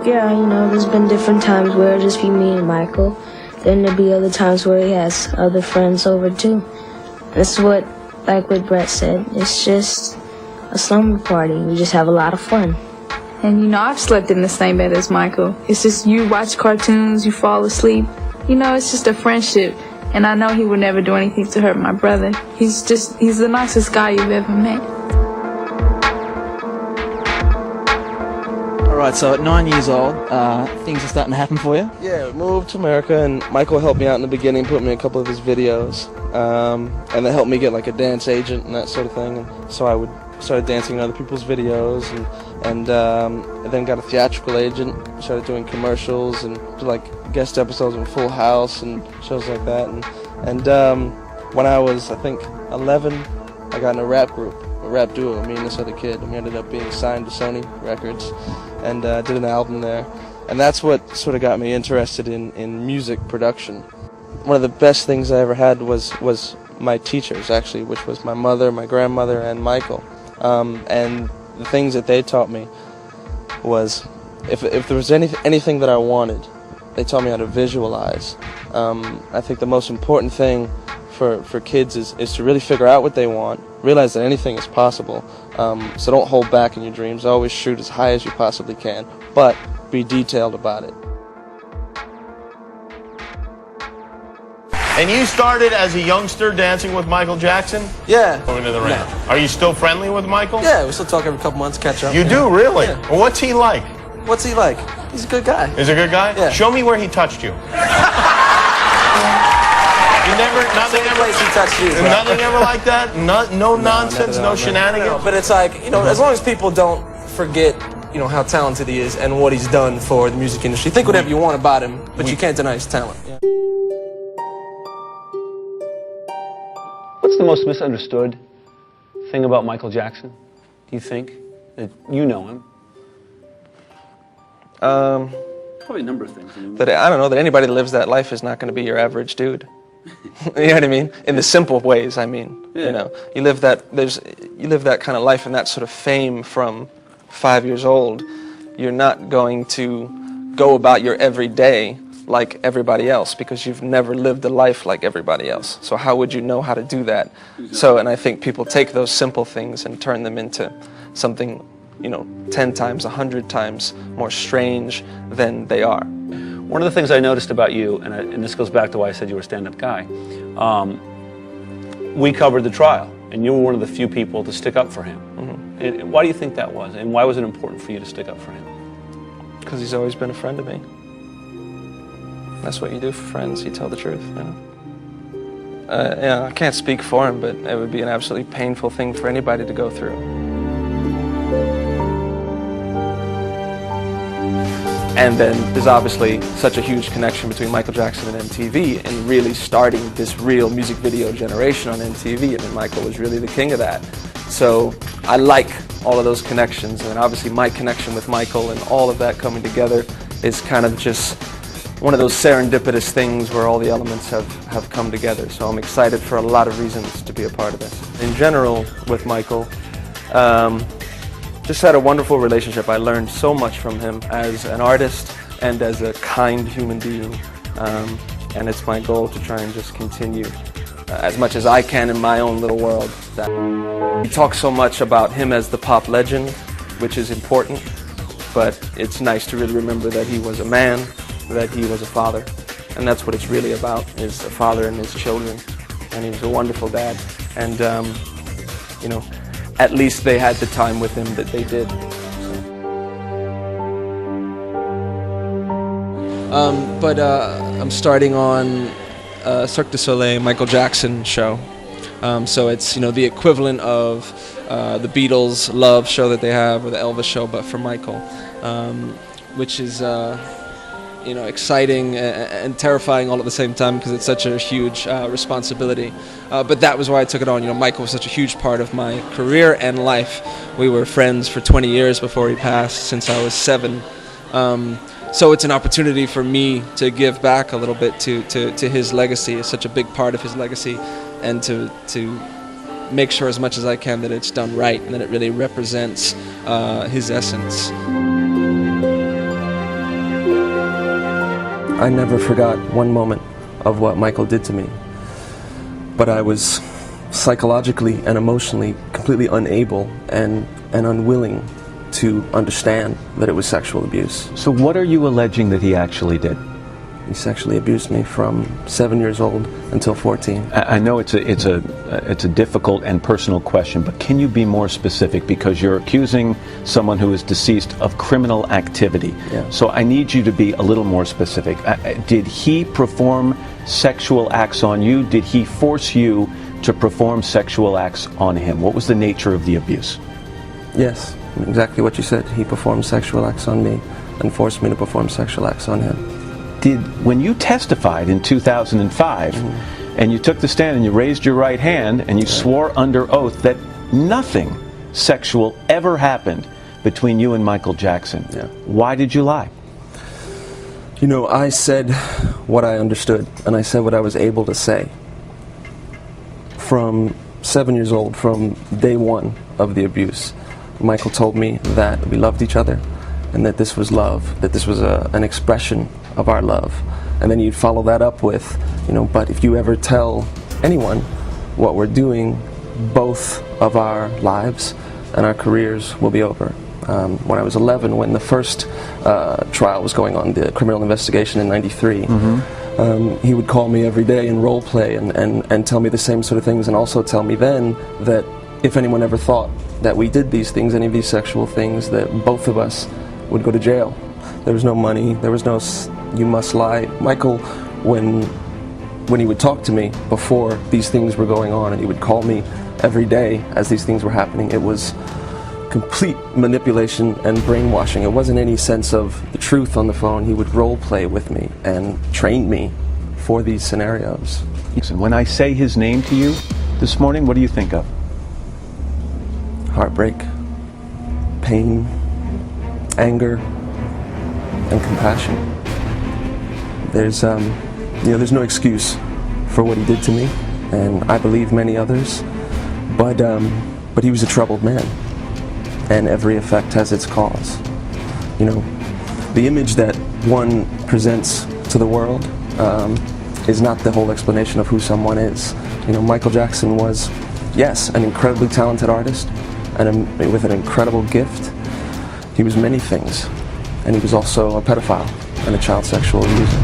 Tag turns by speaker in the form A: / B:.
A: Yeah, there's been different times where it'll just be me and Michael. Then there'll be other times where he has other friends over too. This is what Brett said, it's just a slumber party. We just have a lot of fun.
B: And I've slept in the same bed as Michael. It's just you watch cartoons, you fall asleep. It's just a friendship. And I know he would never do anything to hurt my brother. He's the nicest guy you've ever met.
C: Alright, so at 9 years old, things are starting to happen for you?
D: Yeah, we moved to America, and Michael helped me out in the beginning, put me in a couple of his videos, and that helped me get like a dance agent and that sort of thing. And so I started dancing in other people's videos, and then got a theatrical agent, started doing commercials and did like guest episodes in Full House and shows like that. And when I was, I think, 11, I got in a rap group, a rap duo, me and this other kid, and we ended up being signed to Sony Records and did an album there. And that's what sort of got me interested in music production. One of the best things I ever had was my teachers, actually, which was my mother, my grandmother, and Michael. And the things that they taught me was, if there was anything that I wanted, they taught me how to visualize. I think the most important thing for kids is to really figure out what they want, realize that anything is possible, so don't hold back in your dreams, always shoot as high as you possibly can, but be detailed about it.
E: And you started as a youngster dancing with Michael Jackson?
D: Yeah.
E: Going to the ramp. Are you still friendly with Michael?
D: Yeah, we still talk every couple months, catch up.
E: You do, really?
D: Yeah.
E: Well, what's he like?
D: What's he like? He's a good guy.
E: He's a good guy?
D: Yeah.
E: Show me where he touched you. Nothing ever,
D: he touched you,
E: nothing ever like that? No nonsense, no shenanigans?
D: No, but it's like, as long as people don't forget, how talented he is and what he's done for the music industry. Think whatever you want about him, but you can't deny his talent. Yeah.
F: What's the most misunderstood thing about Michael Jackson, do you think, that you know him? Probably a number of things.
D: That I don't know, that anybody that lives that life is not going to be your average dude. You know what I mean? In the simple ways, I mean.
F: Yeah.
D: You live that kind of life and that sort of fame from 5 years old. You're not going to go about your everyday like everybody else, because you've never lived a life like everybody else. So how would you know how to do that? So, and I think people take those simple things and turn them into something, 10 times, 100 times more strange than they are.
F: One of the things I noticed about you, and this goes back to why I said you were a stand-up guy, we covered the trial, and you were one of the few people to stick up for him. Mm-hmm. And why do you think that was? And why was it important for you to stick up for him?
D: Because he's always been a friend to me. That's what you do for friends, you tell the truth, I can't speak for him, but it would be an absolutely painful thing for anybody to go through. And then there's obviously such a huge connection between Michael Jackson and MTV and really starting this real music video generation on MTV. I mean, Michael was really the king of that. So I like all of those connections, and obviously my connection with Michael and all of that coming together is kind of just one of those serendipitous things where all the elements have come together. So I'm excited for a lot of reasons to be a part of this. In general, with Michael, just had a wonderful relationship. I learned so much from him as an artist and as a kind human being. And it's my goal to try and just continue as much as I can in my own little world. We talk so much about him as the pop legend, which is important, but it's nice to really remember that he was a man, that he was a father, and that's what it's really about, is a father and his children. And he was a wonderful dad, and at least they had the time with him that they did. But I'm starting on Cirque du Soleil Michael Jackson show. So it's the equivalent of the Beatles' Love show that they have, or the Elvis show, but for Michael, which is exciting and terrifying all at the same time, because it's such a huge responsibility. But that was why I took it on. Michael was such a huge part of my career and life. We were friends for 20 years before he passed, since I was 7. So it's an opportunity for me to give back a little bit to his legacy. It's such a big part of his legacy, and to make sure as much as I can that it's done right and that it really represents his essence. I never forgot one moment of what Michael did to me, but I was psychologically and emotionally completely unable and unwilling to understand that it was sexual abuse.
G: So what are you alleging that he actually did?
D: He sexually abused me from 7 years old until 14.
G: I know it's a difficult and personal question, but can you be more specific? Because you're accusing someone who is deceased of criminal activity.
D: Yeah.
G: So I need you to be a little more specific. Did he perform sexual acts on you? Did he force you to perform sexual acts on him? What was the nature of the abuse?
D: Yes, exactly what you said. He performed sexual acts on me and forced me to perform sexual acts on him.
G: When you testified in 2005, and you took the stand and you raised your right hand and you swore under oath that nothing sexual ever happened between you and Michael Jackson, why did you lie?
D: You know, I said what I understood, and I said what I was able to say. From 7 years old, from day one of the abuse, Michael told me that we loved each other and that this was love, that this was an expression of our love. And then you'd follow that up with, you know, but if you ever tell anyone what we're doing, both of our lives and our careers will be over. When I was 11, when the first trial was going on, the criminal investigation in '93, he would call me every day and role play and tell me the same sort of things, and also tell me then that if anyone ever thought that we did these things, any of these sexual things, that both of us would go to jail. There was no money, there was no you must lie. Michael, when he would talk to me before these things were going on, and he would call me every day as these things were happening, it was complete manipulation and brainwashing. It wasn't any sense of the truth on the phone. He would role play with me and train me for these scenarios.
G: And when I say his name to you this morning, what do you think of?
D: Heartbreak, pain, anger, and compassion. There's there's no excuse for what he did to me, and I believe many others, but he was a troubled man, and every effect has its cause. You know, the image that one presents to the world is not the whole explanation of who someone is. You know, Michael Jackson was, yes, an incredibly talented artist, and with an incredible gift. He was many things, and he was also a pedophile and a child sexual abuser.